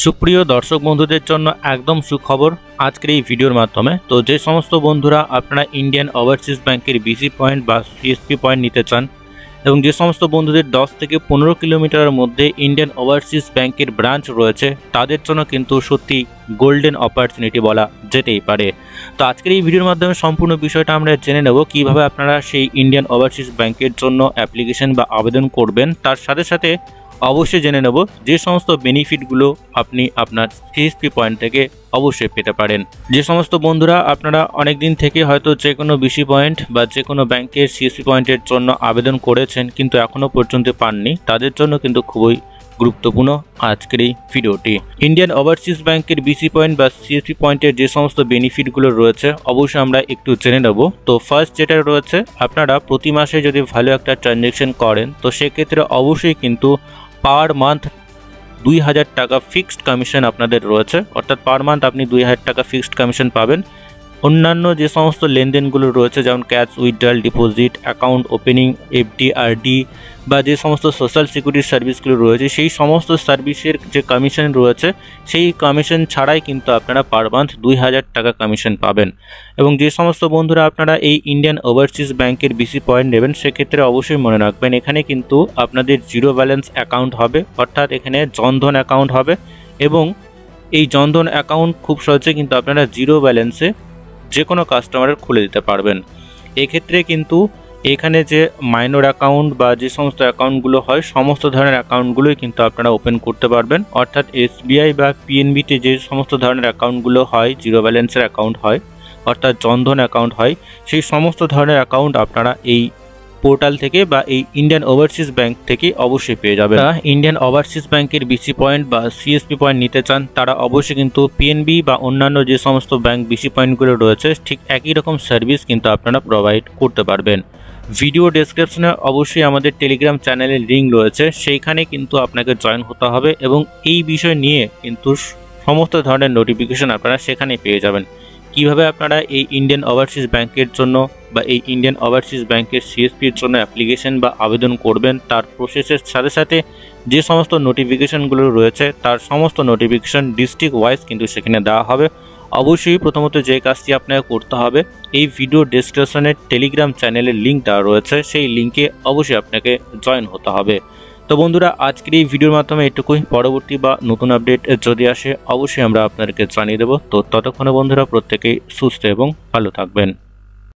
সুপ্রিয় দর্শক বন্ধুদের জন্য একদম সুখবর আজকের এই ভিডিওর মাধ্যমে। তো যে সমস্ত বন্ধুরা আপনারা ইন্ডিয়ান ওভারসিজ ব্যাংকের বিসি পয়েন্ট বা সিএসপি পয়েন্ট নিতে চান এবং যে সমস্ত বন্ধুদের 10 থেকে 15 কিলোমিটারের মধ্যে ইন্ডিয়ান ওভারসিজ ব্যাংকের ব্রাঞ্চ রয়েছে তাদের জন্য কিন্তু সত্যি গোল্ডেন অপরচুনিটি বলা যেতেই পারে। তো আজকের এই ভিডিওর মাধ্যমে সম্পূর্ণ বিষয়টা আমরা জেনে নেব কিভাবে আপনারা সেই ইন্ডিয়ান ওভারসিজ ব্যাংকের জন্য অ্যাপ্লিকেশন বা আবেদন করবেন। তার সাথে সাথে অবশ্যই জেনে নেব যে সমস্ত বেনিফিটগুলো আপনি আপনার সিএসপি পয়েন্ট থেকে অবশ্যই পেতে পারেন। যে সমস্ত বন্ধুরা আপনারা অনেক দিন থেকে হয়তো যে কোনো বিসি পয়েন্ট বা যে কোনো ব্যাংকের সিএসপি পয়েন্টের জন্য আবেদন করেছেন কিন্তু এখনও পর্যন্ত পাননি, তাদের জন্য কিন্তু খুবই গুরুত্বপূর্ণ আজকের এই ভিডিওটি। ইন্ডিয়ান ওভারসিজ ব্যাংকের বিসি পয়েন্ট বা সিএসপি পয়েন্টের যে সমস্ত বেনিফিটগুলো রয়েছে অবশ্যই আমরা একটু জেনে নেব। তো ফার্স্ট যেটা রয়েছে, আপনারা প্রতি মাসে যদি ভালো একটা ট্রানজ্যাকশন করেন তো সেক্ষেত্রে অবশ্যই কিন্তু পার মান্থ 2000 টাকা ফিক্সড কমিশন আপনাদের রয়েছে, অর্থাৎ পার মান্থ আপনি 2000 টাকা ফিক্সড কমিশন পাবেন। অন্যান্য যে সমস্ত লেনদেনগুলো রয়েছে যেমন cash withdrawal, deposit, account opening, FD, RD বা যে সমস্ত সোশ্যাল সিকিউরিটি সার্ভিসগুলো রয়েছে সেই সমস্ত সার্ভিসের যে কমিশন রয়েছে সেই কমিশন ছাড়াই কিন্তু আপনারা পার মান্থ 2000 টাকা কমিশন পাবেন। এবং যে সমস্ত বন্ধুরা আপনারা এই ইন্ডিয়ান ওভারসিজ ব্যাংকের বিসি পয়েন্ট নেবেন সেক্ষেত্রে অবশ্যই মনে রাখবেন এখানে কিন্তু আপনাদের জিরো ব্যালেন্স অ্যাকাউন্ট হবে, অর্থাৎ এখানে জনধন অ্যাকাউন্ট হবে এবং এই জনধন অ্যাকাউন্ট খুব সহজে কিন্তু আপনারা জিরো ব্যালেন্সে যে কোনো কাস্টমারের খুলে দিতে পারবেন। এক্ষেত্রে কিন্তু এখানে যে মাইনর অ্যাকাউন্ট বা যে সমস্ত অ্যাকাউন্টগুলো হয় সমস্ত ধরনের অ্যাকাউন্টগুলোই কিন্তু আপনারা ওপেন করতে পারবেন, অর্থাৎ এসবিআই বা পিএনবিতে যে সমস্ত ধরনের অ্যাকাউন্টগুলো হয় জিরো ব্যালেন্সের অ্যাকাউন্ট হয় অর্থাৎ জনধন অ্যাকাউন্ট হয় সেই সমস্ত ধরনের অ্যাকাউন্ট আপনারা এই পোর্টাল থেকে বা এই ইন্ডিয়ান ওভারসিজ ব্যাংক থেকে অবশ্যই পেয়ে যাবেন। ইন্ডিয়ান ওভারসিজ ব্যাংকের বিসি পয়েন্ট বা সিএসপি পয়েন্ট নিতে চান তারা অবশ্যই কিন্তু পিএনবি বা অন্যান্য যে সমস্ত ব্যাংক বিসি পয়েন্টগুলো রয়েছে ঠিক একই রকম সার্ভিস কিন্তু আপনারা প্রোভাইড করতে পারবেন। ভিডিও ডেসক্রিপশনে অবশ্যই আমাদের টেলিগ্রাম চ্যানেলের লিঙ্ক রয়েছে, সেইখানে কিন্তু আপনাকে জয়েন হতে হবে এবং এই বিষয় নিয়ে কিন্তু সমস্ত ধরনের নোটিফিকেশন আপনারা সেখানে পেয়ে যাবেন। কিভাবে আপনারা এই ইন্ডিয়ান ওভারসিজ ব্যাংকের জন্য বা এই ইন্ডিয়ান ওভারসিজ ব্যাংকের সিএসপির জন্য অ্যাপ্লিকেশন বা আবেদন করবেন তার প্রসেসের সাথে সাথে যে সমস্ত নোটিফিকেশনগুলো রয়েছে তার সমস্ত নোটিফিকেশন ডিস্ট্রিক্ট ওয়াইজ কিন্তু সেখানে দেওয়া হবে। অবশ্যই প্রথমত যে কাজটি আপনাকে করতে হবে এই ভিডিও ডেসক্রিপশনের টেলিগ্রাম চ্যানেলের লিঙ্ক দেওয়া রয়েছে, সেই লিঙ্কে অবশ্যই আপনাকে জয়েন হতে হবে। তো বন্ধুরা আজকের এই ভিডিওর মাধ্যমে এটুকুই, পরবর্তী বা নতুন আপডেট যদি আসে অবশ্যই আমরা আপনাদেরকে জানিয়ে দেবো। তো ততক্ষণে বন্ধুরা প্রত্যেকেই সুস্থ এবং ভালো থাকবেন।